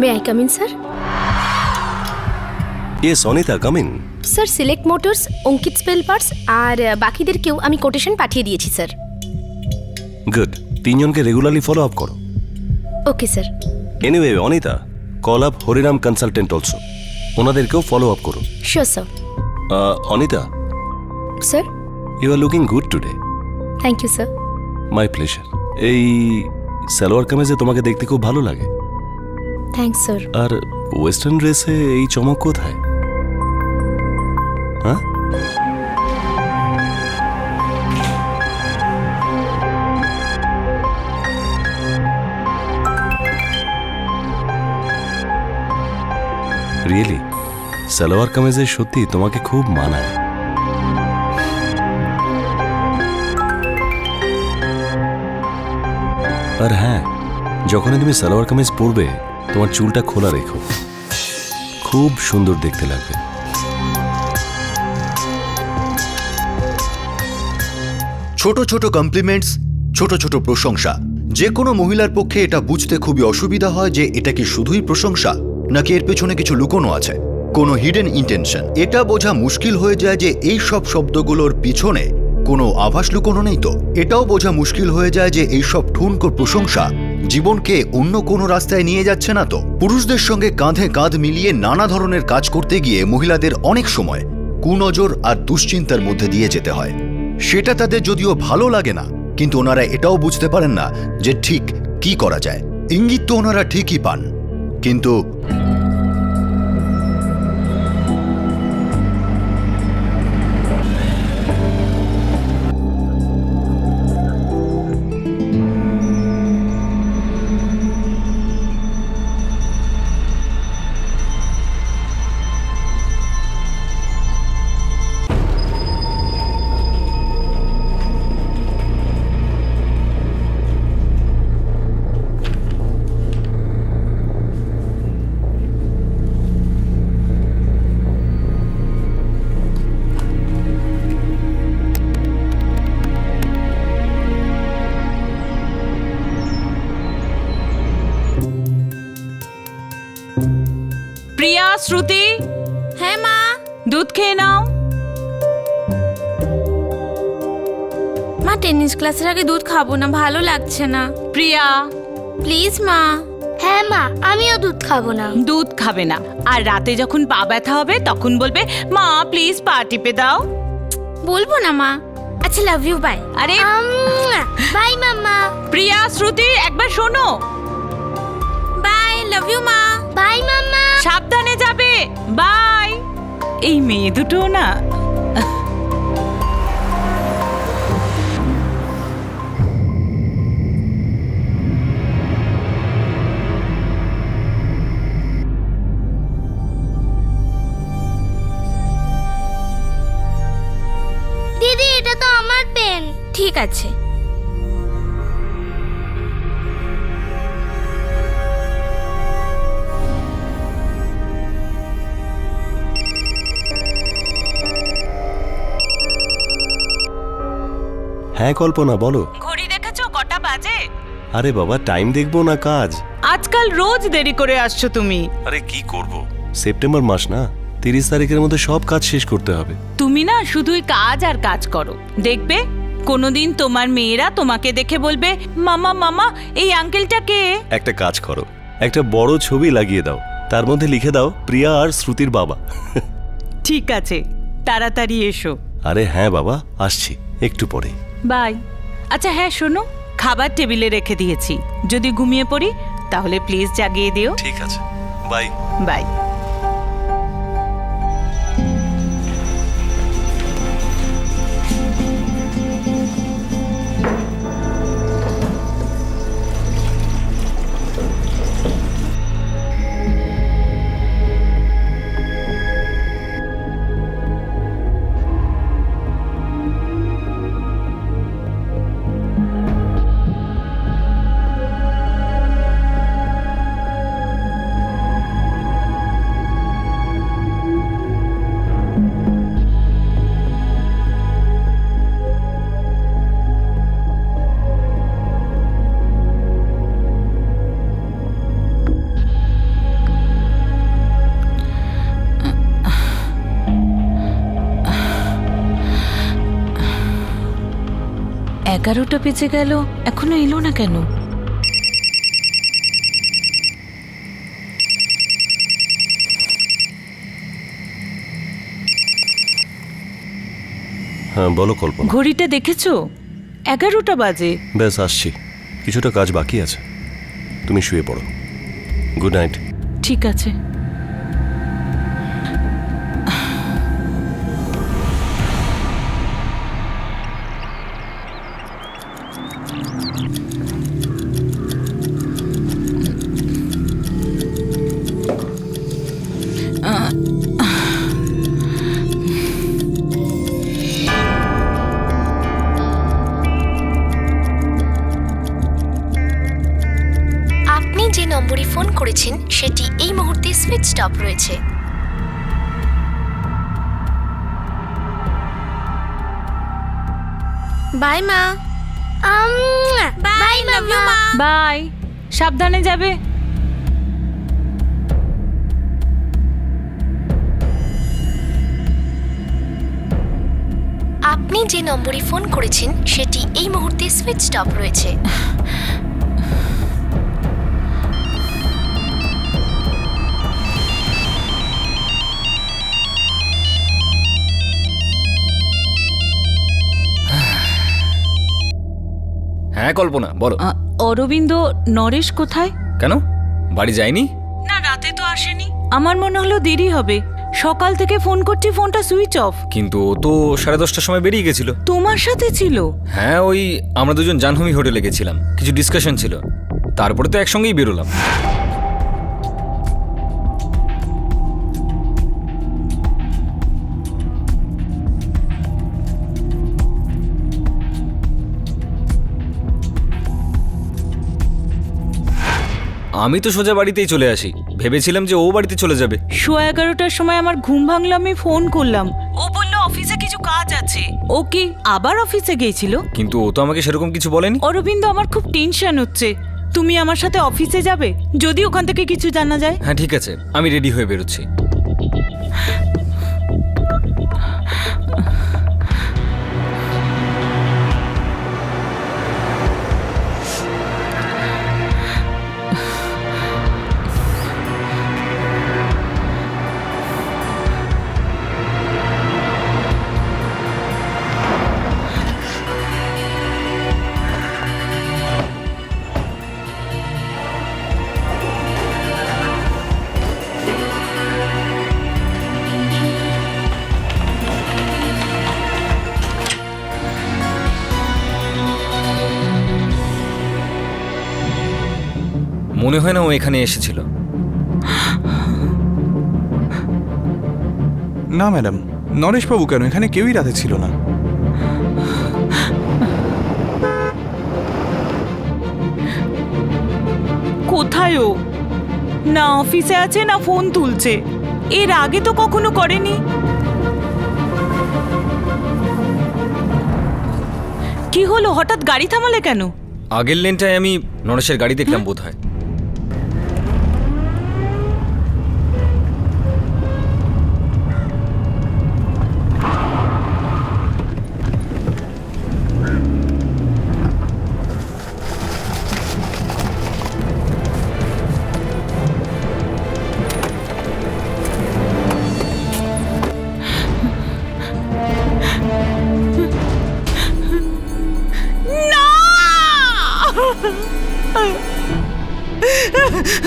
May I come in sir? Yes Anita, come in. Sir, select motors, Ankit spare parts আর বাকিদেরকেও আমি quotation পাঠিয়ে দিয়েছি স্যার। গুড, তিনজনকে রেগুলারলি ফলো আপ করো। Okay sir. Anyway Anita, call up Hariram consultant also, ওনাদেরকেও follow up করো। Sure sir. Anita, sir, you are looking good today. Thank you sir. My pleasure. এই সালোয়ার কামিজে তোমাকে দেখতে খুব ভালো লাগে। Thanks sir. আর ওয়েস্টার্ন ড্রেসে এই চমক কোথায়? হ্যাঁ, রিয়েলি সালোয়ার কামিজে সত্যি তোমাকে খুব মানায়। আর হ্যাঁ, যখনই তুমি সালোয়ার কামিজ পরবে তোমার চুলটা খোলা রেখো, খুব সুন্দর দেখতে লাগবে। ছোট ছোট কমপ্লিমেন্টস, ছোট ছোট প্রশংসা, যে কোনো মহিলার পক্ষে এটা বুঝতে খুবই অসুবিধা হয় যে এটা কি শুধুই প্রশংসা নাকি এর পেছনে কিছু লুকোনো আছে, কোনো হিডেন ইন্টেনশন। এটা বোঝা মুশকিল হয়ে যায় যে এই সব শব্দগুলোর পিছনে কোনো আভাস লুকোনো নেই তো। এটাও বোঝা মুশকিল হয়ে যায় যে এই সব ঠুনকো প্রশংসা জীবনকে অন্য কোনো রাস্তায় নিয়ে যাচ্ছে না তো। পুরুষদের সঙ্গে কাঁধে কাঁধ মিলিয়ে নানা ধরনের কাজ করতে গিয়ে মহিলাদের অনেক সময় কুনজর আর দুশ্চিন্তার মধ্যে দিয়ে যেতে হয়। সেটা তাদের যদিও ভালো লাগে না, কিন্তু ওনারা এটাও বুঝতে পারেন না যে ঠিক কি করা যায়। ইঙ্গিত তো ওনারা ঠিকই পান, কিন্তু প্রিয়া, শ্রুতি। হ্যাঁ মা। দুধ খেয়ে নাও। মা, টেনিস ক্লাসের আগে দুধ খাবো না, ভালো লাগছে না। প্রিয়া, প্লিজ মা। হ্যাঁ মা, আমিও দুধ খাবো না। দুধ খাবে না, আর রাতে যখন পা ব্যথা হবে তখন বলবে মা প্লিজ পা টিপে দাও। বলবো না মা। আচ্ছা, লাভ ইউ, বাই। আরে বাই মাম্মা। প্রিয়া, শ্রুতি, একবার শোনো। বাই, লাভ ইউ মা। বাই মাম্মা। সাবধানে যাবে। বাই। এই মেয়ে দুটো না, দিদি, এটা তো আমার পেন। ঠিক আছে। হ্যাঁ কল্পনা, বলো। ঘড়ি দেখেছো কটা বাজে? আরে বাবা, টাইম দেখবো না কাজ। আজকাল রোজ দেরি করে আসছো তুমি। আরে কি করব, সেপ্টেম্বর মাস না, 30 তারিখের মধ্যে সব কাজ শেষ করতে হবে। তুমি না শুধুই কাজ আর কাজ করো, দেখবে কোনোদিন তোমার মেয়েরা তোমাকে দেখে বলবে মামা মামা এই আঙ্কেলটা কে। একটা কাজ করো, একটা বড় ছবি লাগিয়ে দাও, তার মধ্যে লিখে দাও প্রিয়া আর শ্রুতির বাবা। ঠিক আছে, তাড়াতাড়ি এসো। আরে হ্যাঁ বাবা, আসছি একটু পরে। বাই। আচ্ছা হ্যাঁ শোনো, খাবার টেবিলে রেখে দিয়েছি, যদি ঘুমিয়ে পড়ি তাহলে প্লিজ জাগিয়ে দিও। ঠিক আছে, বাই। বাই। 11টা বেজে গেল, এখনো এলো না কেন? হ্যাঁ বলো কল্পনা। ঘড়িটা দেখেছো? 11টা বাজে। ব্যাস আসছি, কিছুটা কাজ বাকি আছে। তুমি শুয়ে পড়ো। Good night. ঠিক আছে। আপনি যে নম্বরে ফোন করেছেন সেটি এই মুহূর্তে সুইচ অফ রয়েছে। বাই মা। বাই মামা। বাই, সাবধানে যাবে। আপনি যে নম্বরে ফোন করেছেন সেটি এই মুহূর্তে সুইচ অফ রয়েছে। হ্যাঁ কল্পনা, বলো। অরবিন্দ, নরেশ কোথায়? কেন, বাড়ি যায়নি? না, রাতে তো আসেনি। আমার মনে হলো দেরি হবে। সকাল থেকে ফোন করছি, ফোনটা সুইচ অফ। কিন্তু ও তো 10:30টার সময় বেরিয়ে গেছিল। তোমার সাথে ছিল? হ্যাঁ, ওই আমরা দুজন জাহ্নবী হোটেলে গেছিলাম, কিছু ডিসকাশন ছিল, তারপরে তো একসঙ্গেই বেরোলাম। আমি তো সোজা বাড়িতেই চলে আসি, ভেবেছিলাম যে ও বাড়িতে চলে যাবে। 11:15টার সময় আমার ঘুম ভাঙলো, আমি ফোন করলাম। ও বলল অফিসে কিছু কাজ আছে। ও কি আবার অফিসে গিয়েছিল? কিন্তু ও তো আমাকে সেরকম কিছু বলেনি। অরবিন্দ, আমার খুব টেনশন হচ্ছে। তুমি আমার সাথে অফিসে যাবে যদি ওখান থেকে কিছু জানা যায়? হ্যাঁ ঠিক আছে, আমি রেডি হয়ে বেরোচ্ছি। মনে হয় না ও এখানে এসেছিল। না ম্যাডাম, নরেশবাবু কেন, এখানে কেউই রাতে ছিল না। কোথায় ও? না অফিসে আছে না ফোন তুলছে। এর আগে তো কখনো করেনি। কি হলো, হঠাৎ গাড়ি থামালে কেন? আগের লেনটায় আমি নরেশের গাড়ি দেখলাম বোধহয়।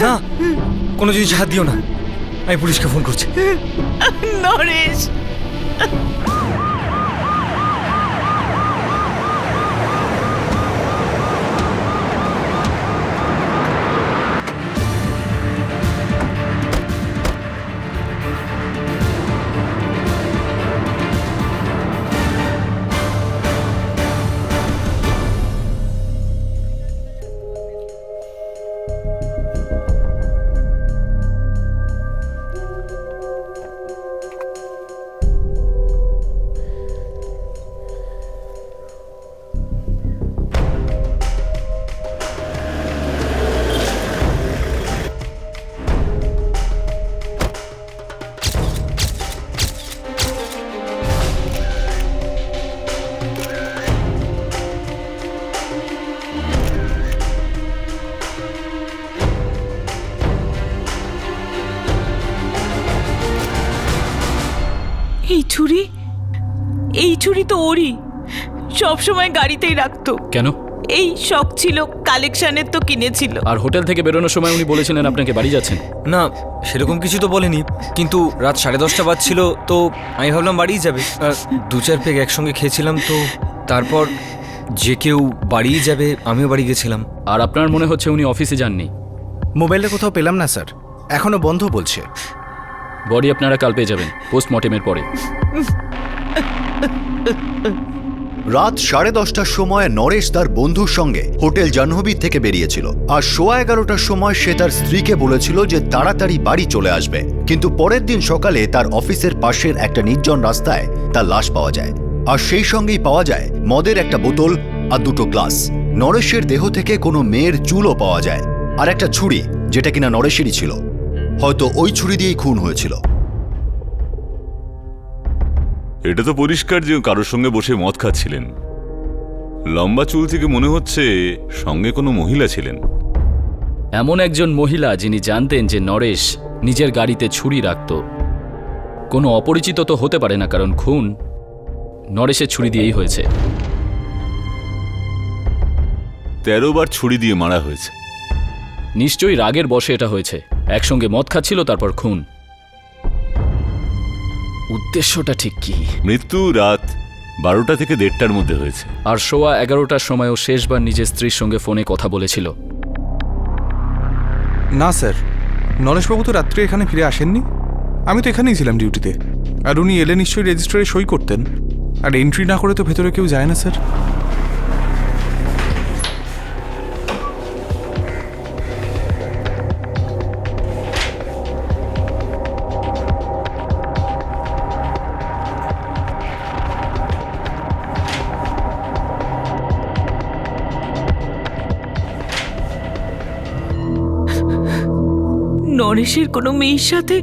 না, কোনো জিনিস হাত দিও না, আমি পুলিশকে ফোন করছি। নরেশ, এই ছুরি তো ওরই, সব সময় গাড়িতেই রাখতো। কেন? এই শখ ছিল কালেকশনের, তো কিনেছিল। আর হোটেল থেকে বেরোনোর সময় উনি বলেছিলেন আপনাকে বাড়ি যাচ্ছেন। না, সেরকম কিছু তো বলেনি, কিন্তু রাত 10:30 বাজছিল, তো আমি ভাবলাম বাড়িই যাবে। আর 2-4 পেগ একসঙ্গে খেয়েছিলাম, তো তারপর যে কেউ বাড়িই যাবে, আমিও বাড়ি গেছিলাম। আর আপনার মনে হচ্ছে উনি অফিসে যাননি? মোবাইলটা কোথাও পেলাম না স্যার, এখনো বন্ধ বলছে। বডি আপনারা কাল পেয়ে যাবেন পোস্টমর্টেমের পরে। রাত 10:30টার সময় নরেশ তার বন্ধুর সঙ্গে হোটেল জাহ্নবী থেকে বেরিয়েছিল, আর 11:15টার সময় সে তার স্ত্রীকে বলেছিল যে তাড়াতাড়ি বাড়ি চলে আসবে। কিন্তু পরের দিন সকালে তার অফিসের পাশের একটা নির্জন রাস্তায় তার লাশ পাওয়া যায়, আর সেই সঙ্গেই পাওয়া যায় মদের একটা বোতল আর 2টো গ্লাস। নরেশের দেহ থেকে কোনো মেয়ের চুলও পাওয়া যায়, আর একটা ছুরি, যেটা কিনা নরেশেরই ছিল। হয়তো ওই ছুরি দিয়েই খুন হয়েছিল। এটা তো পরিষ্কার যে কারোর সঙ্গে বসে মদ খাচ্ছিলেন। লম্বা চুল থেকে মনে হচ্ছে সঙ্গে কোনো মহিলা ছিলেন। এমন একজন মহিলা যিনি জানতেন যে নরেশ নিজের গাড়িতে ছুরি রাখত। কোনো অপরিচিত তো হতে পারে না, কারণ খুন নরেশের ছুরি দিয়েই হয়েছে। 13 বার ছুরি দিয়ে মারা হয়েছে। নিশ্চয়ই রাগের বশে এটা হয়েছে। একসঙ্গে মদ খাচ্ছিল, তারপর খুন। উদ্দেশ্যটা ঠিক কি? মৃত্যু রাত 12টা থেকে 1:30টার মধ্যে হয়েছে। আর 11:15টার সময়ও শেষবার নিজের স্ত্রীর সঙ্গে ফোনে কথা বলেছিল। না স্যার, নরেশবাবু তো রাত্রে এখানে ফিরে আসেননি। আমি তো এখানেই ছিলাম ডিউটিতে। আর উনি এলে নিশ্চয়ই রেজিস্টারে সই করতেন। আর এন্ট্রি না করে তো ভেতরে কেউ যায় না স্যার। নরেশের কোনো মেয়ের সাথে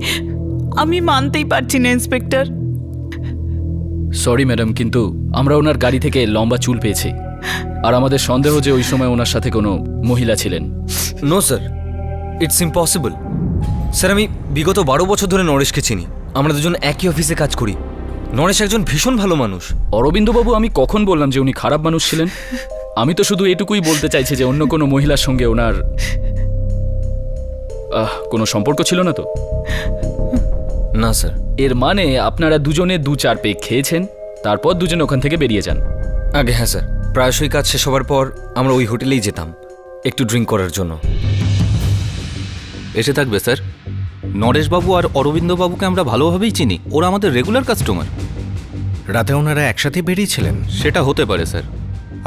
আমি মানতেই পারছি না ইন্সপেক্টর। সরি ম্যাডাম, কিন্তু আমরা ওনার গাড়ি থেকে লম্বা চুল পেয়েছি, আর আমাদের সন্দেহ যে ওই সময় ওনার সাথে কোনো মহিলা ছিলেন। No sir, it's impossible. Sir, আমি বিগত 12 বছর ধরে নরেশকে চিনি। আমরা দুজন একই অফিসে কাজ করি। নরেশ একজন ভীষণ ভালো মানুষ। অরবিন্দবাবু, আমি কখন বললাম যে উনি খারাপ মানুষ ছিলেন? আমি তো শুধু এটুকুই বলতে চাইছি যে অন্য কোনো মহিলার সঙ্গে ওনার কোনো সম্পর্ক ছিল না তো? না স্যার। এর মানে আপনারা দুজনে 2-4 পেগ খেয়েছেন, তারপর দুজনে ওখান থেকে বেরিয়ে যান। আগে হ্যাঁ স্যার, প্রায়শই কাজ শেষ হওয়ার পর আমরা ওই হোটেলেই যেতাম একটু ড্রিঙ্ক করার জন্য। এসে থাকবে স্যার। নরেশবাবু আর অরবিন্দবাবুকে আমরা ভালোভাবেই চিনি, ওরা আমাদের রেগুলার কাস্টমার। রাতে ওনারা একসাথে বেরিয়েছিলেন? সেটা হতে পারে স্যার।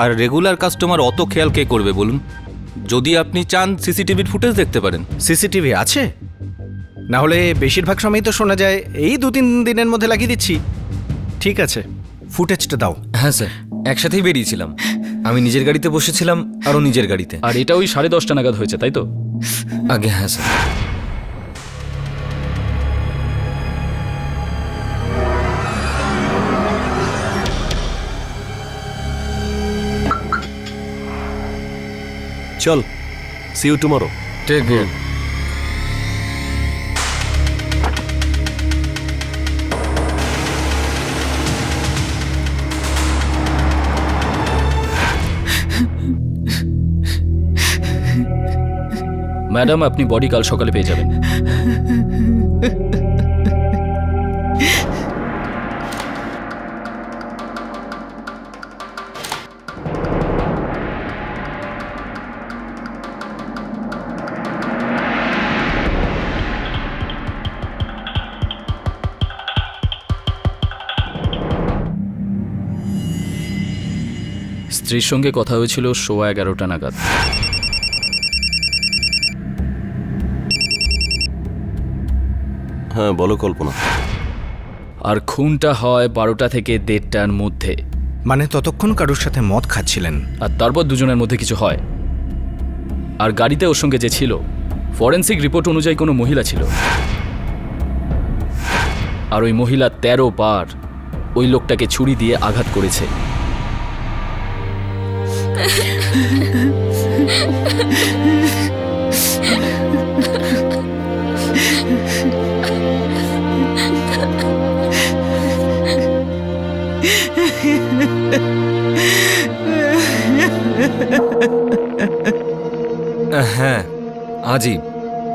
আর রেগুলার কাস্টমার অত খেয়াল কে করবে বলুন? যদি আপনি চান সিসিটিভির ফুটেজ দেখতে পারেন। সিসিটিভি আছে? না হলে বেশিরভাগ সময়ই তো শোনা যায় এই 2-3 দিনের মধ্যে লাগিয়ে দিচ্ছি। ঠিক আছে, ফুটেজটা দাও। হ্যাঁ স্যার, একসাথেই বেরিয়েছিলাম। আমি নিজের গাড়িতে বসেছিলাম, আরও নিজের গাড়িতে। আর এটা ওই 10:30টা নাগাদ হয়েছে, তাই তো? আগে হ্যাঁ স্যার। চল, see you tomorrow. Take care. Madam, আপনি বডি কাল সকালে পেয়ে যাবেন। স্ত্রীর সঙ্গে কথা হয়েছিল 11:15 নাগাদ। হ্যাঁ বলো কল্পনা। আর খুনটা হয় 12টা থেকে 1:30টার মধ্যে। মানে ততক্ষণ কারোর সাথে মদ খাচ্ছিলেন? আর তারপর দুজনের মধ্যে কিছু হয়। আর গাড়িতে ওর সঙ্গে যে ছিল, ফরেন্সিক রিপোর্ট অনুযায়ী কোনো মহিলা ছিল। আর ওই মহিলা 13 বার ওই লোকটাকে ছুরি দিয়ে আঘাত করেছে। হ্যাঁ আজই,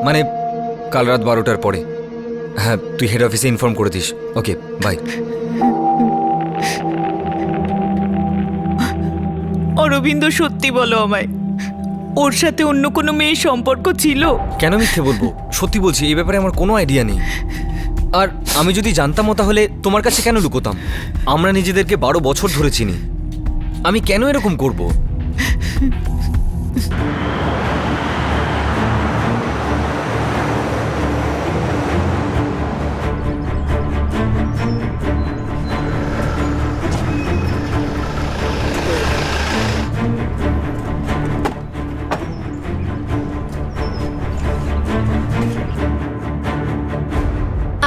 মানে কাল রাত 12টার পরে। হ্যাঁ, তুই হেড অফিসে ইনফর্ম করে দিস। Okay, by. অরবিন্দ, সত্যি বলো আমায়, ওর সাথে অন্য কোনো মেয়ের সম্পর্ক ছিল? কেন মিথ্যে বলবো? সত্যি বলছি, এই ব্যাপারে আমার কোনো আইডিয়া নেই। আর আমি যদি জানতামও তাহলে তোমার কাছে কেন লুকোতাম? আমরা নিজেদেরকে 12 বছর ধরে চিনি। আমি কেন এরকম করব?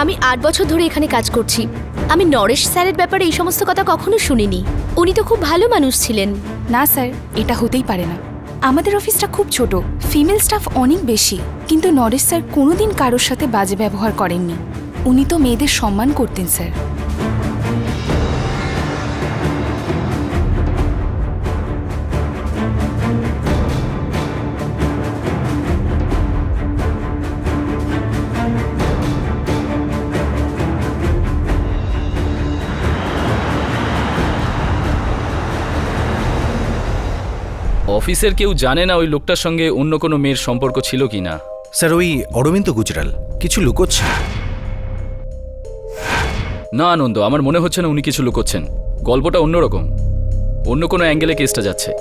আমি 8 বছর ধরে এখানে কাজ করছি। আমি নরেশ স্যারের ব্যাপারে এই সমস্ত কথা কখনো শুনিনি। উনি তো খুব ভালো মানুষ ছিলেন। না স্যার, এটা হতেই পারে না। আমাদের অফিসটা খুব ছোট, ফিমেল স্টাফ অনেক বেশি, কিন্তু নরেশ স্যার কোনোদিন কারোর সাথে বাজে ব্যবহার করেননি। উনি তো মেয়েদের সম্মান করতেন স্যার। অফিসের কেউ জানে না ওই লোকটার সঙ্গে অন্য কোনো মেয়ের সম্পর্ক ছিল কি না। স্যার, ওই অরবিন্দ গুজরাল কিছু লুকোচ্ছে। না আনন্দ, আমার মনে হচ্ছে না উনি কিছু লুকোচ্ছেন। গল্পটা অন্যরকম, অন্য কোনো অ্যাঙ্গেলে কেসটা যাচ্ছে।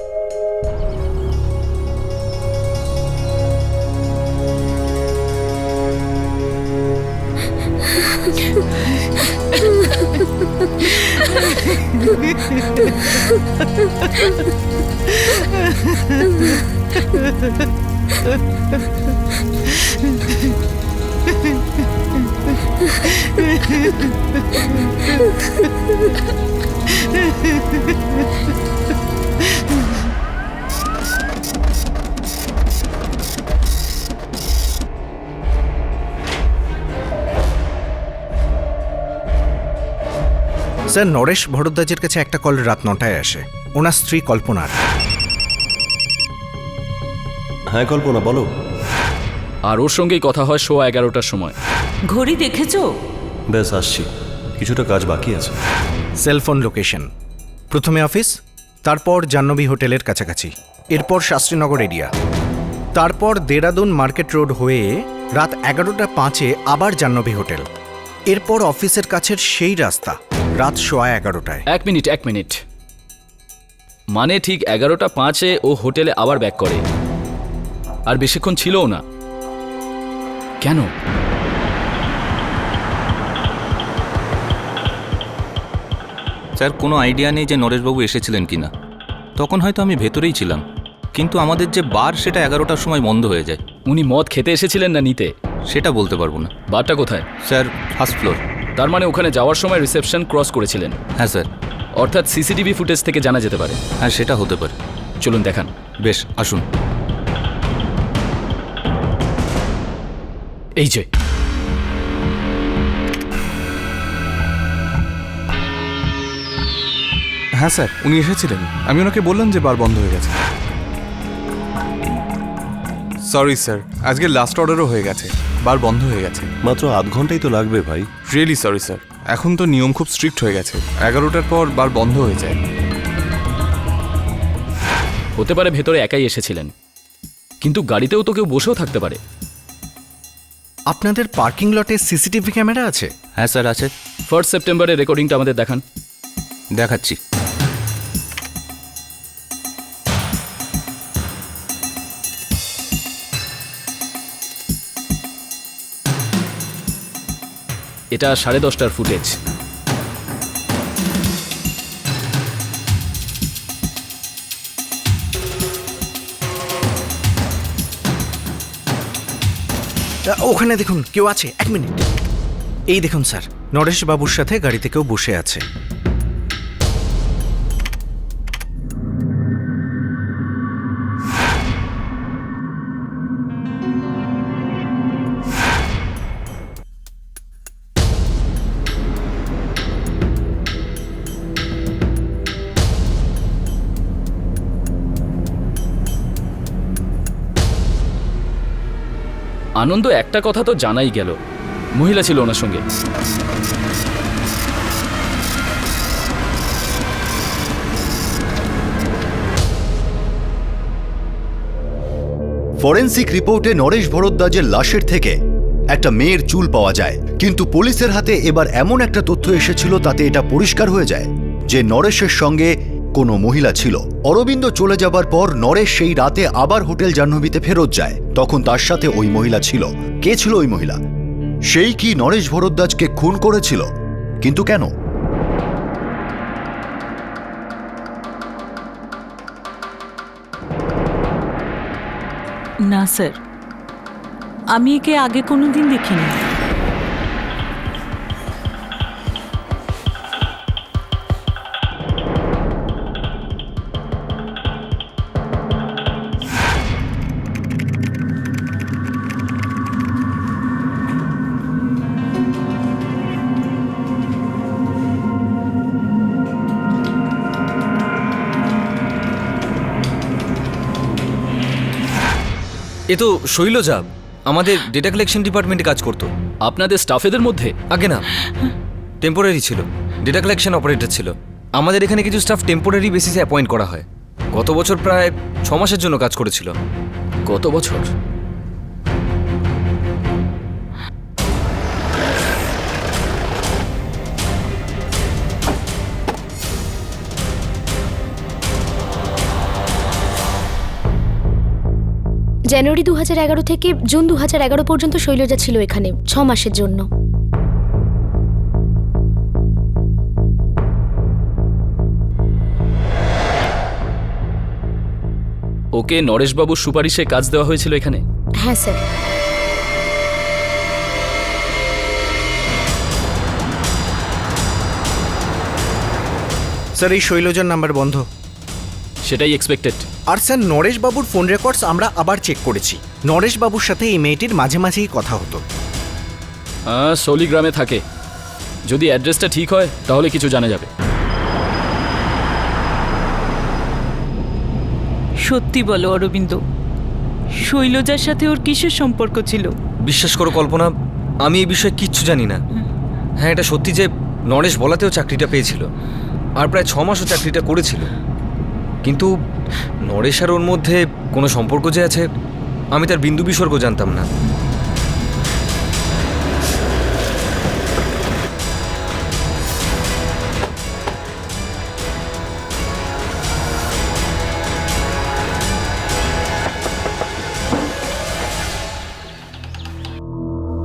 স্যার, নরেশ ভরদ্বাজের কাছে একটা কল রাত 9টায় আসে, ওনার স্ত্রী কল্পনার। হ্যাঁ কল্পনা, বলো। আর ওর সঙ্গেই কথা হয় 11:15টার সময়। ঘড়ি দেখেছো? বেশ, আসছি, কিছুটা কাজ বাকি আছে। সেলফোন লোকেশন, প্রথমে অফিস, তারপর জাহ্নবী হোটেলের কাছাকাছি, এরপর শাস্ত্রীনগর এরিয়া, তারপর দেরাদুন মার্কেট রোড হয়ে রাত 11:05 আবার জাহ্নবী হোটেল, এরপর অফিসের কাছের সেই রাস্তা রাত 11:15টায়। এক মিনিট। মানে ঠিক 11:05 ও হোটেলে আবার ব্যাক করে, আর বেশিক্ষণ ছিলও না। কেন? স্যার, কোনো আইডিয়া নেই যে নরেশবাবু এসেছিলেন কিনা। তখন হয়তো আমি ভেতরেই ছিলাম, কিন্তু আমাদের যে বার সেটা 11টার সময় বন্ধ হয়ে যায়। উনি মদ খেতে এসেছিলেন না নিতে? সেটা বলতে পারবো না। বারটা কোথায়? Sir, first floor. তার মানে ওখানে যাওয়ার সময় রিসেপশন ক্রস করেছিলেন। হ্যাঁ স্যার। অর্থাৎ সিসিটিভি ফুটেজ থেকে জানা যেতে পারে। হ্যাঁ, সেটা হতে পারে। চলুন দেখান। বেশ, আসুন। এই যে, হ্যাঁ স্যার, উনি এসেছিলেন। আমি ওনাকে বললাম যে বার বন্ধ হয়ে গেছে। সরি স্যার, আজকে লাস্ট অর্ডারও হয়ে গেছে, বার বন্ধ হয়ে গেছে। মাত্র আধ ঘন্টাই তো লাগবে ভাই। রিয়েলি সরি স্যার, এখন তো নিয়ম খুব স্ট্রিক্ট হয়ে গেছে, 11টার পর বার বন্ধ হয়ে যায়। হতে পারে ভেতরে একাই এসেছিলেন, কিন্তু গাড়িতেও তো কেউ বসেও থাকতে পারে। আপনাদের পার্কিং লটে সিসিটিভি ক্যামেরা আছে? হ্যাঁ স্যার, আছে। 1 সেপ্টেম্বরের রেকর্ডিংটা আমাদের দেখান। দেখাচ্ছি। এটা 10:30টার ফুটেজ। ওখানে দেখুন, কেউ আছে। 1 মিনিট। এই দেখুন স্যার, নরেশ বাবুর সাথে গাড়িতে কেউ বসে আছে। আনন্দ একটা কথা তো জানাই গেল, মহিলা ছিল ওনার সঙ্গে। ফরেন্সিক রিপোর্টে নরেশ ভরদ্বাজের লাশের থেকে একটা মেয়ের চুল পাওয়া যায়, কিন্তু পুলিশের হাতে এবার এমন একটা তথ্য এসেছিল তাতে এটা পরিষ্কার হয়ে যায় যে নরেশের সঙ্গে কোনো মহিলা ছিল। অরবিন্দ চলে যাবার পর নরেশ সেই রাতে আবার হোটেল জাহ্নবীতে ফেরত যায়, তখন তার সাথে ওই মহিলা ছিল। কে ছিল ওই মহিলা? সেই কি নরেশ ভরদ্বাজকে খুন করেছিল? কিন্তু কেন? না স্যার, আমি একে আগে কোনোদিন দেখিনি। এ তো শৈলজা, আমাদের ডেটা কালেকশন ডিপার্টমেন্টে কাজ করতো। আপনাদের স্টাফেদের মধ্যে? আগে না, টেম্পোরারি ছিল, ডেটা কালেকশন অপারেটর ছিল। আমাদের এখানে কিছু স্টাফ টেম্পোরারি বেসিসে অ্যাপয়েন্ট করা হয়। গত বছর প্রায় 6 মাসের জন্য কাজ করেছিল। গত বছর? জানুয়ারি 2011 থেকে জুন 2011 পর্যন্ত শৈলজা ছিল এখানে 6 মাসের জন্য। ওকে নরেশবাবুর সুপারিশে কাজ দেওয়া হয়েছিল এখানে? হ্যাঁ স্যার। স্যার, এই শৈলজার নাম্বার বন্ধ। সেটাই এক্সপেক্টেড। আর স্যার, নরেশবাবুর ফোন রেকর্ডস আমরা আবার চেক করেছি। নরেশবাবুর সাথে এই মেয়েটির মাঝে মাঝেই কথা হতো। সলিগ্রামে থাকে। যদি অ্যাড্রেসটা ঠিক হয় তাহলে কিছু জানা যাবে। সত্যি বলো অরবিন্দ, শৈলজার সাথে ওর কিসের সম্পর্ক ছিল? বিশ্বাস করো কল্পনা, আমি এই বিষয়ে কিচ্ছু জানি না। হ্যাঁ, এটা সত্যি যে নরেশ বলাতেও চাকরিটা পেয়েছিল, আর প্রায় 6 মাসও চাকরিটা করেছিল। কিন্তু নরেশ আর ওর মধ্যে কোনো সম্পর্ক যে আছে আমি তার বিন্দু বিসর্গ জানতাম না।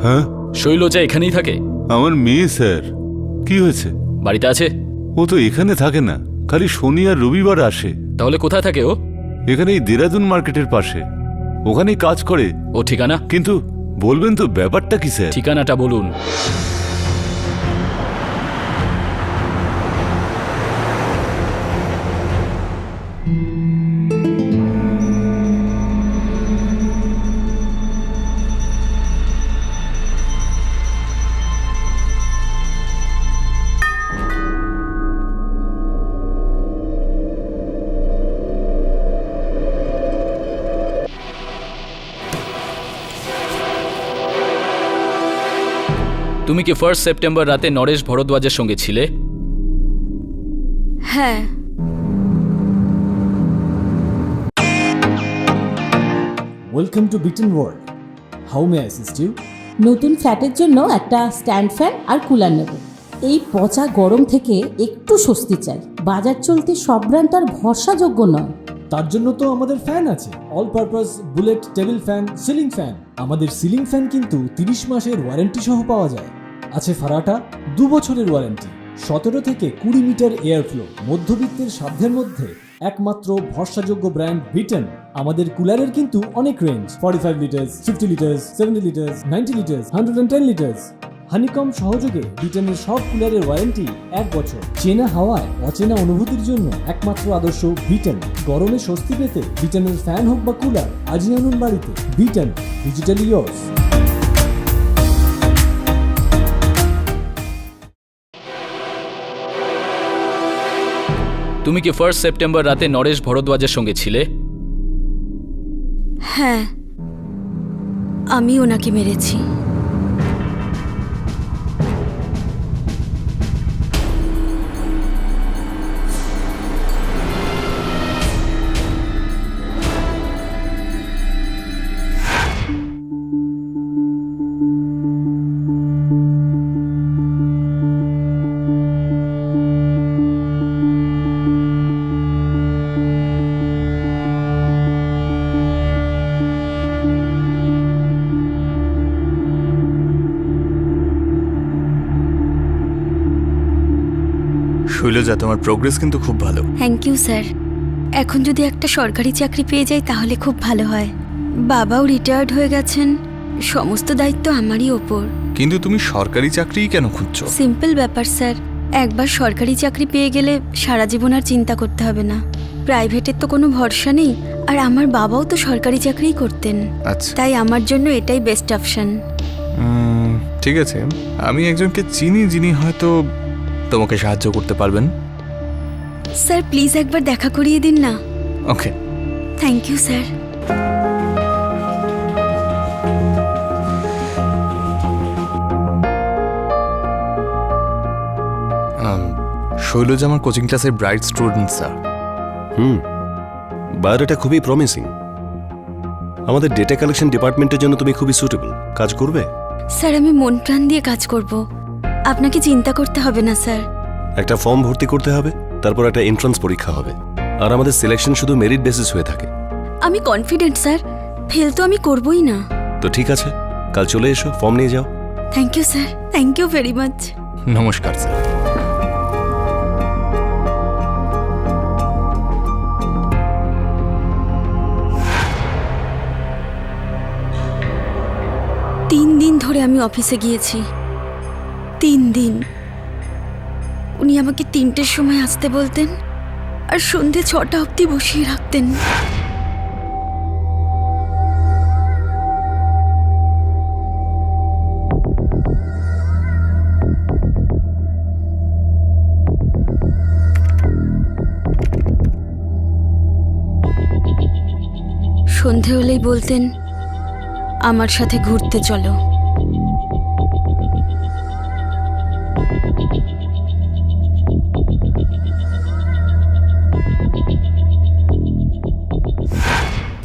হ্যাঁ, শৈলজা এখানেই থাকে? আমার মেয়ে স্যার। কি হয়েছে? বাড়িতে আছে? ও তো এখানে থাকে না, খালি শনি আর রবিবার আসে। তাহলে কোথায় থাকে ও? এখানে এই দেরাদুন মার্কেটের পাশে, ওখানেই কাজ করে। ও ঠিকানা? কিন্তু বলবেন তো ব্যাপারটা কি স্যার? ঠিকানাটা বলুন। তুমি কি 1 সেপ্টেম্বর রাতে নরেশ ভরদ্বাজের সঙ্গে ছিলে? হ্যাঁ। Welcome to beaten world. How may I assist you? নতুন ফ্ল্যাটের জন্য একটা স্ট্যান্ড ফ্যান আর কুলার নেব। এই পচা গরম থেকে একটু স্বস্তি চাই। বাজার চলতে সব ব্র্যান্ড তো আর ভরসাযোগ্য নয়। তার জন্য তো আমাদের ফ্যান আছে, all purpose bullet table fan, ceiling fan. আমাদের সিলিং ফ্যান কিন্তু 30 মাসের ওয়ারেন্টি সহ পাওয়া যায়। আছে ফারাটা 2 বছরের ওয়ারেন্টি, 17 থেকে 20 মিটার এয়ার ফ্লো। মধ্যবিত্তের সাধ্যের মধ্যে একমাত্র ভরসাযোগ্য ব্র্যান্ড বিটেন। আমাদের কুলারের কিন্তু অনেক range, 45 litres, 50 litres, 70 litres, 90 litres, 110 litres. Honeycomb সহযোগে বিটেনের সব কুলারের ওয়ারেন্টি 1 বছর। চেনা হাওয়ায় অচেনা অনুভূতির জন্য একমাত্র আদর্শ বিটেন। গরমে স্বস্তি পেতে বিটেনের ফ্যান হোক বা কুলার, আজই আনুন বাড়িতে। Beaten, digitally yours. তুমি কি 1 সেপ্টেম্বর রাতে নরেশ ভরদ্বাজের সঙ্গে ছিলে? হ্যাঁ। আমি ওনাকে মেরেছি। শৈলজা, তোমার প্রোগ্রেস কিন্তু খুব ভালো। Thank you sir. এখন যদি একটা সরকারি চাকরি পেয়ে যাই তাহলে খুব ভালো হয়। বাবাও রিটায়ার্ড হয়ে গেছেন, সমস্ত দায়িত্ব আমারই ওপর। কিন্তু তুমি সরকারি চাকরিই কেন খুঁজছো? সিম্পল ব্যাপার স্যার, একবার সরকারি চাকরি পেয়ে গেলে সারা জীবন আর চিন্তা করতে হবে না। প্রাইভেটের তো কোনো ভরসা নেই, আর আমার বাবাও তো সরকারি চাকরিই করতেন। আচ্ছা, তাই আমার জন্য এটাই বেস্ট অপশন। ঠিক আছে, আমি একজনকে চিনি যিনি হয়তো তোমাকে সাহায্য করতে পারবেন। স্যার প্লিজ একবার দেখা করিয়ে দিন না। ওকে, থ্যাংক ইউ স্যার। শৈলজা আমার কোচিং ক্লাসের ব্রাইট স্টুডেন্ট স্যার। বায়োডাটা খুবই প্রমিসিং। আমাদের ডেটা কালেকশন ডিপার্টমেন্টের জন্য তুমি খুবই সুটেবল। কাজ করবে? স্যার আমি মন প্রাণ দিয়ে কাজ করব, আপনাকে চিন্তা করতে হবে না স্যার। একটা ফর্ম ভর্তি করতে হবে, তারপর একটা এন্ট্রান্স পরীক্ষা হবে, আর আমাদের সিলেকশন শুধু মেরিট বেসিস হয়ে থাকে। আমি কনফিডেন্ট স্যার, ফেল তো আমি করবই না। তো ঠিক আছে, কাল চলে এসো, ফর্ম নিয়ে যাও। Thank you sir, thank you very much. নমস্কার স্যার। তিন দিন ধরে আমি অফিসে গিয়েছি, 3 দিন। উনি আমাকে 3টের সময় আসতে বলতেন আর সন্ধে 6টা অবধি বসিয়ে রাখতেন। সন্ধে হলেই বলতেন আমার সাথে ঘুরতে চলো।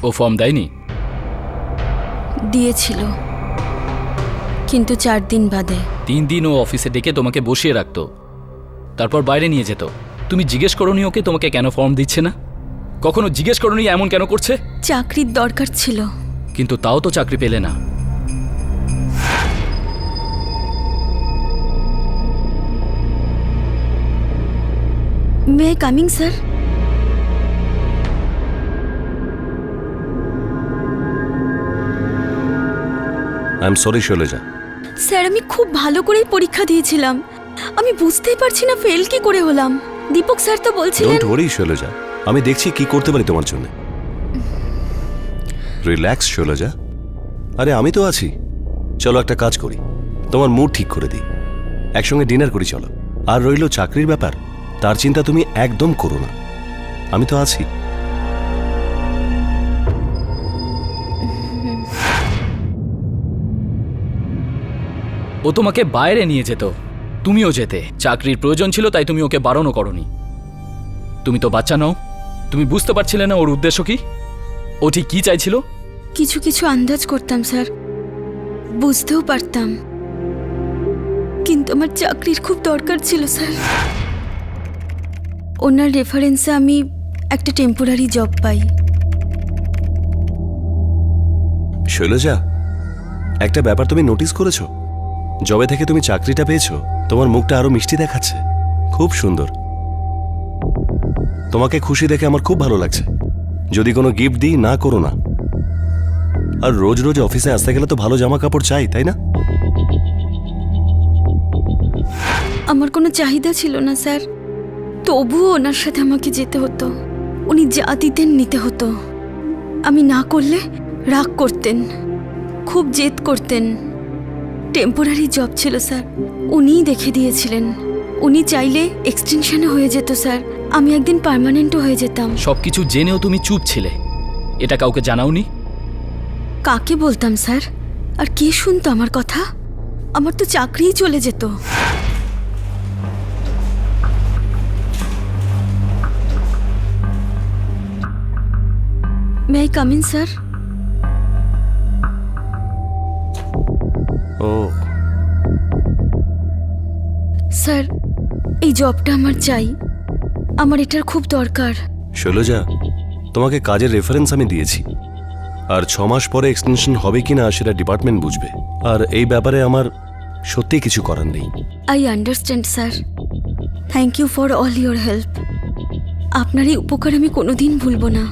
ও ফর্ম দেয়নি? দিয়েছিল, কিন্তু 4 দিন বাদে। 3 দিন ও অফিসে ডেকে তোমাকে বসিয়ে রাখতো, তারপর বাইরে নিয়ে যেত। তুমি জিজ্ঞেস করনি ওকে তোমাকে কেন ফর্ম দিচ্ছে না? কখনো জিজ্ঞেস করনি এমন কেন করছে? চাকরির দরকার ছিল। কিন্তু তাও তো চাকরি পেলে না। May I coming sir? I am sorry Shailaja. Sir আমি খুব ভালো করেই পরীক্ষা দিয়েছিলাম, আমি বুঝতেই পারছি না ফেল কি করে হলাম। দীপক স্যার তো বলছিলেন। ডোন্ট ওয়ারি শৈলজা, আমি দেখছি কি করতে পারি তোমার জন্য। রিল্যাক্স শৈলজা, আরে আমি তো আছি। চলো একটা কাজ করি, তোমার মুড ঠিক করে দিই, একসঙ্গে ডিনার করি চলো। আর রইল চাকরির ব্যাপার, তার চিন্তা তুমি একদম করো না, আমি তো আছি। ও তোমাকে বাইরে নিয়ে যেত, তুমিও যেতে। চাকরির প্রয়োজন ছিল তাই তুমি ওকে বারণও করনি। তুমি তো বাচ্চা নও, তুমি বুঝতে পারছিলে না ওর উদ্দেশ্য কি, ও ঠিক কি চাইছিল? কিছু কিছু আন্দাজ করতাম স্যার, বুঝতেও পারতাম, কিন্তু আমার চাকরির খুব দরকার ছিল স্যার। ওনার রেফারেন্সে আমি একটা টেম্পোরারি জব পাই। শৈলজা, একটা ব্যাপার তুমি নোটিস করেছো? জবে থেকে তুমি চাকরিটা পেয়েছো, তোমার মুখটা আরো মিষ্টি দেখাচ্ছে, খুব সুন্দর। তোমাকে খুশি দেখে আমার খুব ভালো লাগছে। যদি কোনো গিফট দিই না করো না। আর রোজ রোজ অফিসে আসতে গেলে তো ভালো জামা কাপড় চাই, তাই না? আমার কোনো চাহিদা ছিল না স্যার, তবুও ওনার সাথে আমাকে যেতে হতো। উনি যা দিতেন নিতে হতো। আমি না করলে রাগ করতেন, খুব জেদ করতেন। টেম্পোরারি জব ছিল স্যার, উনিই দেখে দিয়েছিলেন। উনি চাইলে এক্সটেনশনও হয়ে যেত স্যার, আমি একদিন পার্মানেন্টও হয়ে যেতাম। সবকিছু জেনেও তুমি চুপ ছিলে, এটা কাউকে জানাওনি? কাকে বলতাম স্যার? আর কে শুনতো আমার কথা? আমার তো চাকরিই চলে যেত। May I come in sir? ও স্যার, এই জবটা আমার চাই, আমার এটার খুব দরকার। শৈলজা, তোমাকে কাজের রেফারেন্স আমি দিয়েছি, আর 6 মাস পরে এক্সটেনশন হবে কিনা সেটা ডিপার্টমেন্ট বুঝবে। আর এই ব্যাপারে আমার সত্যিই কিছু করার নেই। I understand sir, thank you for all your help. আপনার এই উপকার আমি কোনোদিন ভুলবো না।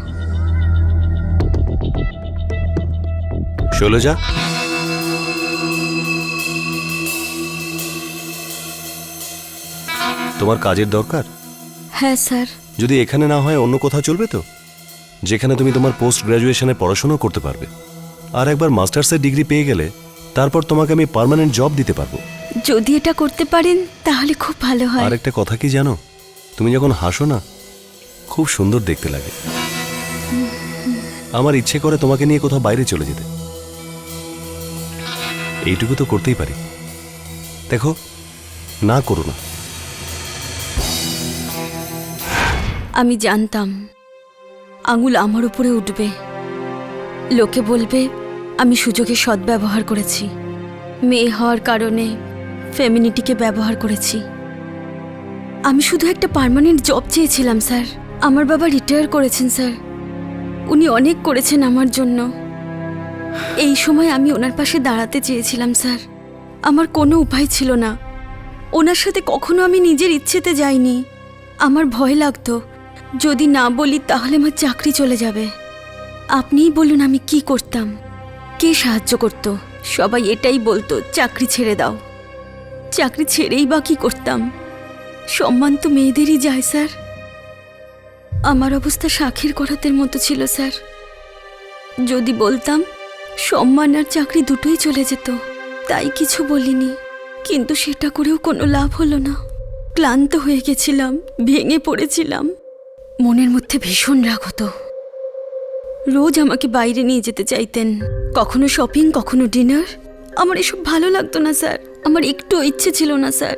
শৈলজা, তোমার কাজের দরকার? হ্যাঁ স্যার। যদি এখানে না হয় অন্য কোথাও চলবে তো, যেখানে তুমি তোমার পোস্ট গ্র্যাজুয়েশনে পড়াশোনা করতে পারবে। আর একবার মাস্টার্সের ডিগ্রি পেয়ে গেলে তারপর তোমাকে আমি পার্মানেন্ট জব দিতে পারবো। যদি এটা করতে পারেন তাহলে খুব ভালো হয়। আর একটা কথা কি জানো, তুমি যখন হাসো না, খুব সুন্দর দেখতে লাগে। আমার ইচ্ছে করে তোমাকে নিয়ে কোথাও বাইরে চলে যেতে। এইটুকু তো করতেই পারি। দেখো, না করো না। আমি জানতাম আঙুল আমার উপরে উঠবে, লোকে বলবে আমি সুযোগের সদ্ব্যবহার করেছি, মেয়ে হওয়ার কারণে ফেমিনিটিকে ব্যবহার করেছি। আমি শুধু একটা পার্মানেন্ট জব চেয়েছিলাম স্যার। আমার বাবা রিটায়ার করেছেন স্যার, উনি অনেক করেছেন আমার জন্য। এই সময় আমি ওনার পাশে দাঁড়াতে চেয়েছিলাম স্যার। আমার কোনো উপায় ছিল না। ওনার সাথে কখনো আমি নিজের ইচ্ছেতে যাইনি। আমার ভয় লাগতো যদি না বলি তাহলে আমার চাকরি চলে যাবে। আপনিই বলুন আমি কি করতাম, কে সাহায্য করত? সবাই এটাই বলতো চাকরি ছেড়ে দাও। চাকরি ছেড়েই বা কি করতাম? সম্মান তো মেয়েদেরই যায় স্যার। আমার অবস্থা শাখের করাতের মতো ছিল স্যার। যদি বলতাম সম্মান আর চাকরি দুটোই চলে যেত। তাই কিছু বলিনি, কিন্তু সেটা করেও কোনো লাভ হলো না। ক্লান্ত হয়ে গেছিলাম, ভেঙে পড়েছিলাম। মনের মধ্যে ভীষণ রাগ হতো। রোজ আমাকে বাইরে নিয়ে যেতে চাইতেন, কখনো শপিং, কখনো ডিনার। আমার এসব ভালো লাগতো না স্যার, আমার একটু ইচ্ছে ছিল না স্যার।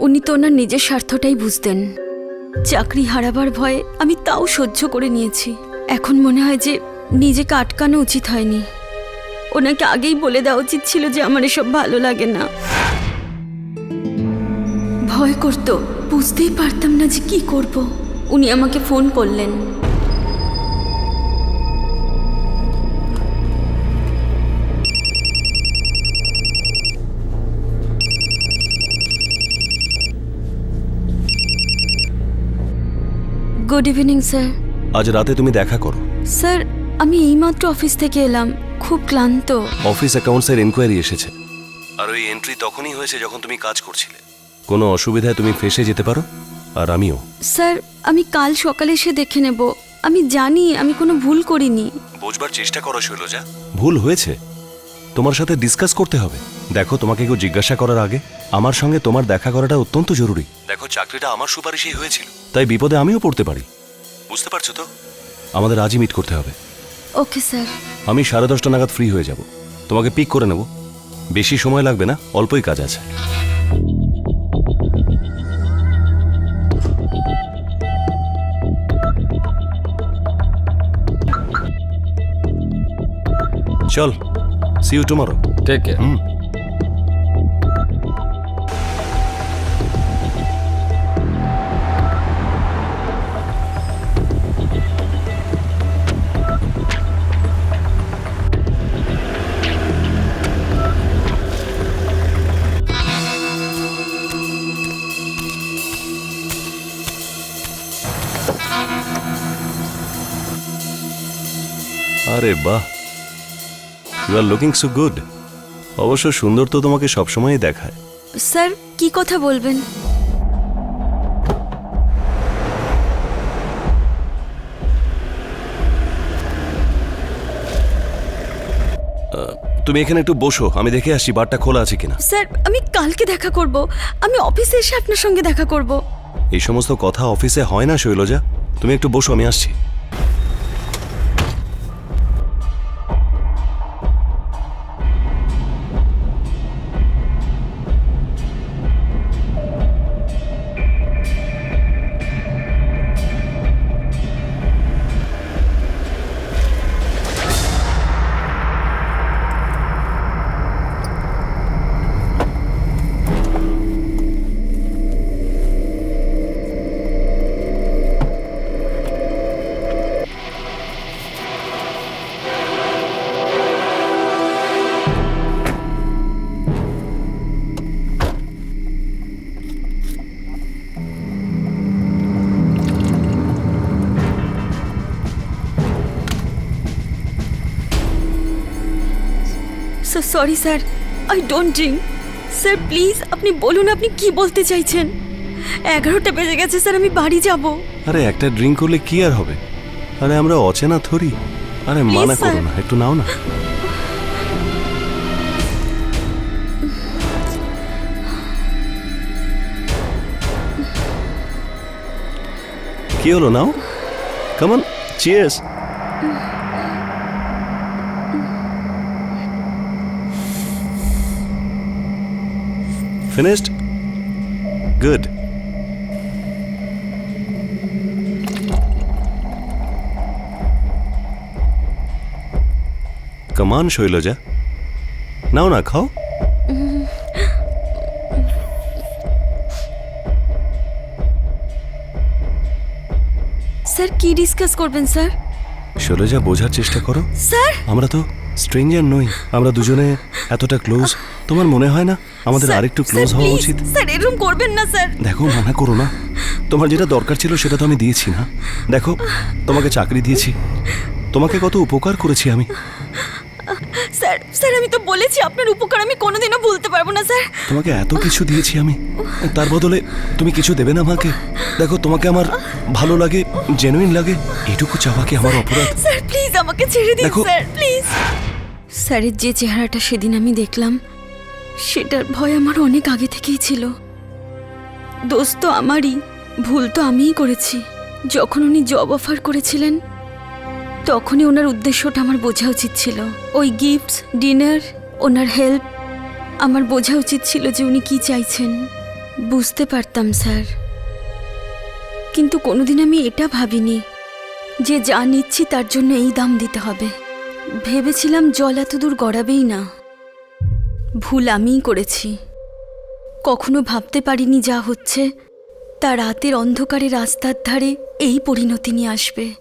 উনি তো ওনার নিজের স্বার্থটাই বুঝতেন। চাকরি হারাবার ভয়ে আমি তাও সহ্য করে নিয়েছি। এখন মনে হয় যে নিজেকে আটকানো উচিত হয়নি। ওনাকে আগেই বলে দেওয়া উচিত ছিল যে আমার এসব ভালো লাগে না। ভয় করতো, বুঝতেই পারতাম না যে কি করব। উনি আমাকে ফোন করলেন। Good evening sir. আজ রাতে তুমি দেখা করো। স্যার, আমি এইমাত্র অফিস থেকে এলাম, খুব ক্লান্ত। অফিস অ্যাকাউন্টসের এনকোয়ারি এসেছে, আর ওই এন্ট্রি তখনই হয়েছে যখন তুমি কাজ করছিলে। কোনো অসুবিধায় তুমি ফেসে যেতে পারো, আর আমিও। স্যার, আমি কাল সকালে এসে দেখে নেব। আমি জানি আমি কোনো ভুল করিনি। বোঝবার চেষ্টা করো শৈলজা, ভুল হয়েছে, তোমার সাথে ডিসকাস করতে হবে। দেখো, তোমাকে কেউ জিজ্ঞাসা করার আগে আমার সঙ্গে তোমার দেখা করাটা অত্যন্ত জরুরি। দেখো, চাকরিটা আমার সুপারিশেই হয়েছিল, তাই বিপদে আমিও পড়তে পারি। বুঝতে পারছো তো? আমাদের আজই মিট করতে হবে। Okay sir. আমি 10:30 নাগাদ ফ্রি হয়ে যাব, তোমাকে পিক করে নেব। বেশি সময় লাগবে না, অল্পই কাজ আছে। চল, see you tomorrow. Take care. আরে বাহ, you are looking so good. অবশ্য সুন্দর তো তোমাকে সবসময়ই দেখায়। স্যার, কি কথা বলবেন? তুমি এখানে একটু বসো, আমি দেখে আসি বারটা খোলা আছে কিনা। স্যার, আমি কালকে দেখা করব। আমি অফিসে এসে আপনার সঙ্গে দেখা করব। এই সমস্ত কথা অফিসে হয় না শৈলজা, তুমি একটু বসো, আমি আসছি। So sorry sir, I don't drink. Sir please আপনি বলুন আপনি কি বলতে চাইছেন। 11টা বেজে গেছে স্যার, আমি বাড়ি যাব। আরে একটা ড্রিঙ্ক করলে কি আর হবে? আরে আমরা অচেনা থরি। আরে Please, মানা করো sir. না, একটু নাও না। কি হলো, নাও। Come on, cheers. Finished? Good. Come on, Shailaja. নাও না, খাও। স্যার কি ডিসকাস করবেন স্যার? শৈলজা, বোঝার চেষ্টা করো। স্যার আমরা তো স্ট্রেঞ্জার নই, আমরা দুজনে এতটা ক্লোজ। তোমার মনে হয় না আমাদের স্যার, আরেকটু স্যার, ক্লোজ হওয়া please, উচিত? স্যার এরকম করবেন না স্যার। দেখো, মানা করো না। তোমার যেটা দরকার ছিল সেটা তো আমি দিয়েছি না। দেখো, তোমাকে চাকরি দিয়েছি, তোমাকে কত উপকার করেছি আমি। স্যার স্যার আমি তো বলেছি আপনার উপকার আমি কোনোদিনও ভুলতে পারবো না স্যার। তোমাকে এত কিছু দিয়েছি আমি, তার বদলে তুমি কিছু দেবে না আমাকে? দেখো, তোমাকে আমার ভালো লাগে, জেনুইন লাগে, এটুকু চাওয়া কি আমার অপরাধ? স্যার প্লিজ আমাকে ছেড়ে দিন দেখো- স্যার প্লিজ। স্যারের যে চেহারাটা সেদিন আমি দেখলাম সেটার ভয় আমার অনেক আগে থেকেই ছিল। দোষ তো আমারই, ভুল তো আমিই করেছি। যখন উনি জব অফার করেছিলেন তখনই ওনার উদ্দেশ্যটা আমার বোঝা উচিত ছিল। ওই গিফটস, ডিনার, ওনার হেল্প, আমার বোঝা উচিত ছিল যে উনি কি চাইছেন। বুঝতে পারতাম স্যার, কিন্তু কোনোদিন আমি এটা ভাবিনি যে যা নিচ্ছি তার জন্য এই দাম দিতে হবে। ভেবেছিলাম জল এত দূর গড়াবেই না। ভুল আমিই করেছি। কখনো ভাবতে পারিনি যা হচ্ছে তা রাতের অন্ধকারে রাস্তার ধারে এই পরিণতি নিয়ে আসবে।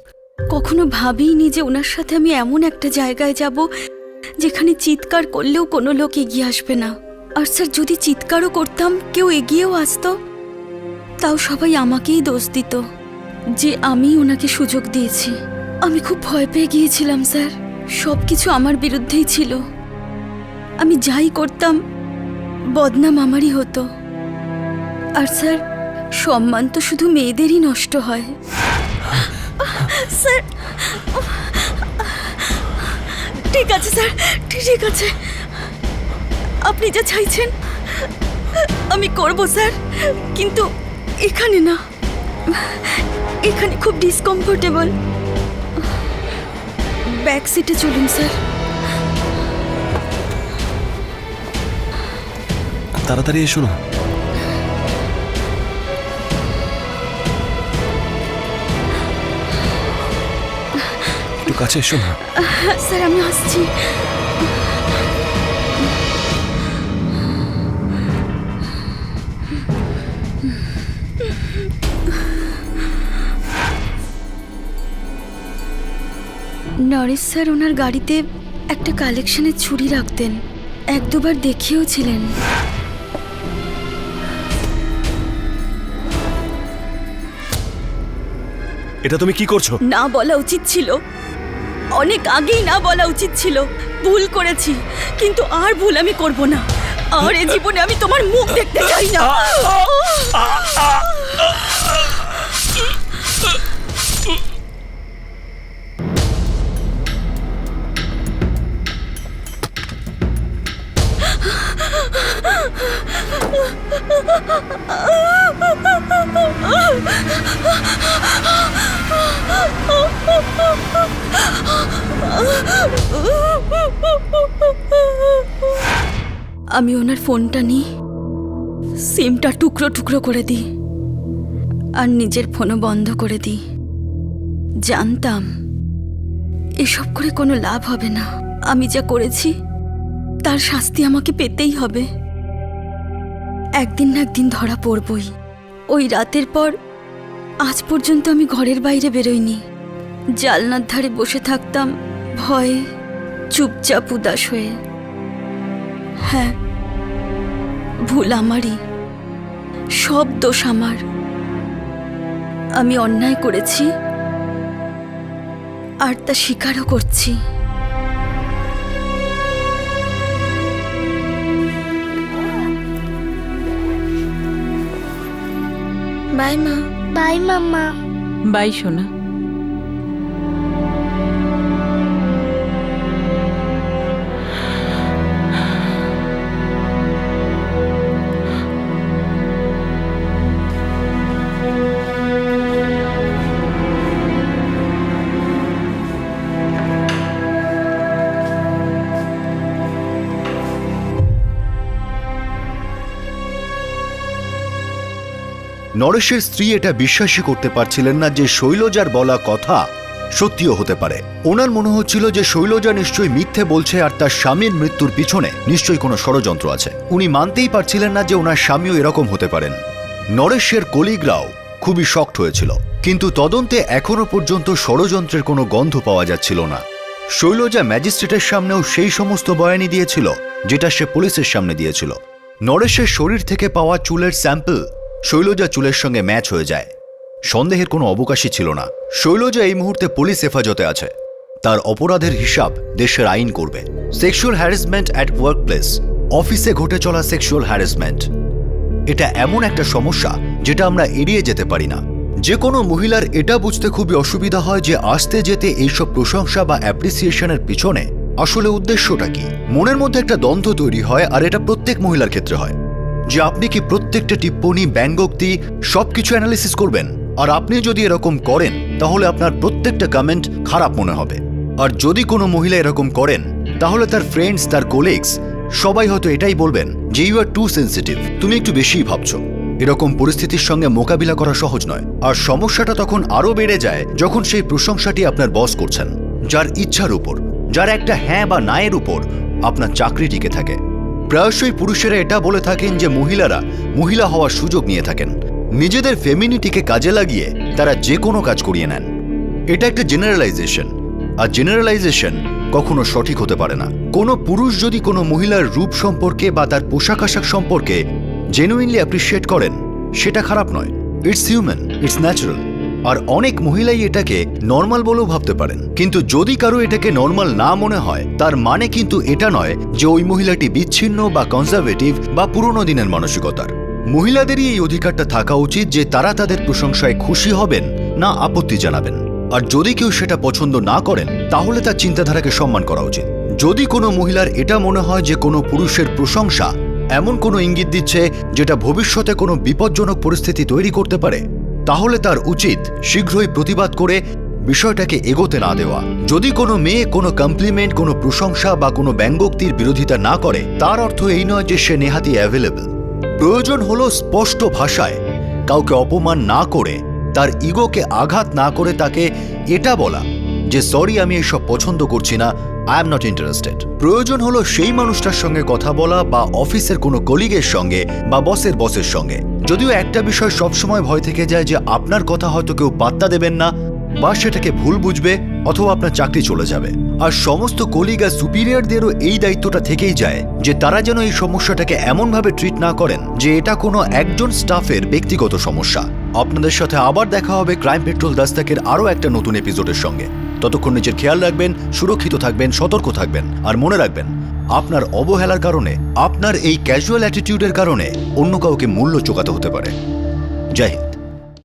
কখনো ভাবিনি যে ওনার সাথে আমি এমন একটা জায়গায় যাব যেখানে চিৎকার করলেও কোনো লোক এগিয়ে আসবে না। আর স্যার যদি চিৎকারও করতাম কেউ এগিয়েও আসতো তাও সবাই আমাকেই দোষ দিত যে আমি ওনাকে সুযোগ দিয়েছি। আমি খুব ভয় পেয়ে গিয়েছিলাম স্যার, সব কিছু আমার বিরুদ্ধেই ছিল। আমি যাই করতাম বদনাম আমারই হতো। আর স্যার সম্মান তো শুধু মেয়েদেরই নষ্ট হয়। স্যার ঠিক আছে স্যার, ঠিক আছে, আপনি যা চাইছেন আমি করব স্যার, কিন্তু এখানে না, এখানে খুব ডিসকমফোর্টেবল। ব্যাক সিটে চলুন স্যার। তাড়াতাড়ি এসো না। একটু কাছে এসো না। স্যার আমি আসছি। নরেশ স্যার ওনার গাড়িতে একটা কালেকশনের ছুরি রাখতেন, এক দুবার দেখেও ছিলেন। এটা তুমি কি করছো? না বলা উচিত ছিল, অনেক আগেই না বলা উচিত ছিল। ভুল করেছি, কিন্তু আর ভুল আমি করব না। আর এ জীবনে আমি তোমার মুখ দেখতে চাই না। আমি ওনার ফোনটা নিই, সিমটা টুকরো টুকরো করে দিই আর নিজের ফোনও বন্ধ করে দিই। জানতাম এসব করে কোনো লাভ হবে না। আমি যা করেছি তার শাস্তি আমাকে পেতেই হবে। একদিন না একদিন ধরা পড়বই। ওই রাতের পর আজ পর্যন্ত আমি ঘরের বাইরে বেরোইনি। জালনার ধারে বসে থাকতাম ভয়ে, চুপচাপ উদাস হয়ে। হ্যাঁ, ভুল আমারই, সব দোষ আমার। আমি অন্যায় করেছি আর তা স্বীকারও করছি। বাই মা। By mamma. বাই সোনা। নরেশের স্ত্রী এটা বিশ্বাসই করতে পারছিলেন না যে শৈলজার বলা কথা সত্যিও হতে পারে। ওনার মনে হচ্ছিল যে শৈলজা নিশ্চয়ই মিথ্যে বলছে আর তার স্বামীর মৃত্যুর পিছনে নিশ্চয়ই কোনো ষড়যন্ত্র আছে। উনি মানতেই পারছিলেন না যে ওনার স্বামীও এরকম হতে পারেন। নরেশের কলিগরাও খুবই শকড হয়েছিল, কিন্তু তদন্তে এখনো পর্যন্ত ষড়যন্ত্রের কোনো গন্ধ পাওয়া যাচ্ছিল না। শৈলজা ম্যাজিস্ট্রেটের সামনেও সেই সমস্ত বয়ানি দিয়েছিল যেটা সে পুলিশের সামনে দিয়েছিল। নরেশের শরীর থেকে পাওয়া চুলের স্যাম্পল শৈলজা চুলের সঙ্গে ম্যাচ হয়ে যায়। সন্দেহের কোনো অবকাশই ছিল না। শৈলজা এই মুহূর্তে পুলিশ হেফাজতে আছে। তার অপরাধের হিসাব দেশের আইন করবে। Sexual harassment at work place, অফিসে ঘটে চলা সেক্সুয়াল হ্যারাসমেন্ট, এটা এমন একটা সমস্যা যেটা আমরা এড়িয়ে যেতে পারি না। যে কোনো মহিলার এটা বুঝতে খুবই অসুবিধা হয় যে আসতে যেতে এইসব প্রশংসা বা অ্যাপ্রিসিয়েশনের পিছনে আসলে উদ্দেশ্যটা কি। মনের মধ্যে একটা দ্বন্দ্ব তৈরি হয়, আর এটা প্রত্যেক মহিলার ক্ষেত্রে হয় যে আপনি কি প্রত্যেকটা টিপ্পনি, ব্যঙ্গোক্তি সবকিছু অ্যানালিসিস করবেন, আর আপনি যদি এরকম করেন তাহলে আপনার প্রত্যেকটা কমেন্ট খারাপ মনে হবে। আর যদি কোনো মহিলা এরকম করেন তাহলে তার ফ্রেন্ডস, তার কোলিগস সবাই হয়তো এটাই বলবেন যে ইউ আর টু সেন্সিটিভ, তুমি একটু বেশিই ভাবছো। এরকম পরিস্থিতির সঙ্গে মোকাবিলা করা সহজ নয়। আর সমস্যাটা তখন আরও বেড়ে যায় যখন সেই প্রশংসাটি আপনার বস করছেন, যার ইচ্ছার উপর, যার একটা হ্যাঁ বা না এর উপর আপনার চাকরি টিকে থাকে। প্রায়শই পুরুষেরা এটা বলে থাকেন যে মহিলারা মহিলা হওয়ার সুযোগ নিয়ে থাকেন, নিজেদের ফেমিনিটিকে কাজে লাগিয়ে তারা যে কোনো কাজ করিয়ে নেন। এটা একটা জেনারেলাইজেশন, আর জেনারেলাইজেশন কখনো সঠিক হতে পারে না। কোনো পুরুষ যদি কোনো মহিলার রূপ সম্পর্কে বা তার পোশাক আশাক সম্পর্কে জেনুইনলি অ্যাপ্রিসিয়েট করেন, সেটা খারাপ নয়। It's human, it's natural. আর অনেক মহিলাই এটাকে নর্মাল বলেও ভাবতে পারেন। কিন্তু যদি কারো এটাকে নর্মাল না মনে হয়, তার মানে কিন্তু এটা নয় যে ওই মহিলাটি বিচ্ছিন্ন বা কনজারভেটিভ বা পুরনো দিনের মানসিকতার। মহিলাদেরই এই অধিকারটা থাকা উচিত যে তারা তাদের প্রশংসায় খুশি হবেন না আপত্তি জানাবেন। আর যদি কেউ সেটা পছন্দ না করেন তাহলে তার চিন্তাধারাকে সম্মান করা উচিত। যদি কোনো মহিলার এটা মনে হয় যে কোনো পুরুষের প্রশংসা এমন কোনো ইঙ্গিত দিচ্ছে যেটা ভবিষ্যতে কোনো বিপজ্জনক পরিস্থিতি তৈরি করতে পারে, তাহলে তার উচিত শীঘ্রই প্রতিবাদ করে বিষয়টাকে এগোতে না দেওয়া। যদি কোনো মেয়ে কোনো কমপ্লিমেন্ট, কোনো প্রশংসা বা কোনো ব্যঙ্গোক্তির বিরোধিতা না করে, তার অর্থ এই নয় যে সে নেহাতি অ্যাভেলেবল। প্রয়োজন হলো স্পষ্ট ভাষায় কাউকে অপমান না করে, তার ইগোকে আঘাত না করে তাকে এটা বলা যে সরি, আমি এসব পছন্দ করছি না, আই এম নট ইন্টারেস্টেড। প্রয়োজন হলো সেই মানুষটার সঙ্গে কথা বলা, বা অফিসের কোনো কলিগের সঙ্গে বা বসের সঙ্গে। যদিও একটা বিষয় সবসময় ভয় থেকে যায় যে আপনার কথা হয়তো কেউ পাত্তা দেবেন না, বা সেটাকে ভুল বুঝবে, অথবা আপনার চাকরি চলে যাবে। আর সমস্ত কলিগ আর সুপিরিয়রদেরও এই দায়িত্বটা থেকেই যায় যে তারা যেন এই সমস্যাটাকে এমনভাবে ট্রিট না করেন যে এটা কোনো একজন স্টাফের ব্যক্তিগত সমস্যা। আপনাদের সাথে আবার দেখা হবে ক্রাইম পেট্রোল দাস্তাকের আরও একটা নতুন এপিসোডের সঙ্গে। ততক্ষণ নিজের খেয়াল রাখবেন, সুরক্ষিত থাকবেন, সতর্ক থাকবেন, আর মনে রাখবেন আপনার অবহেলার কারণে, আপনার এই ক্যাজুয়াল অ্যাটিটিউডের কারণে অন্য কাউকে মূল্য চোকাতে হতে পারে। জয় হিন্দ।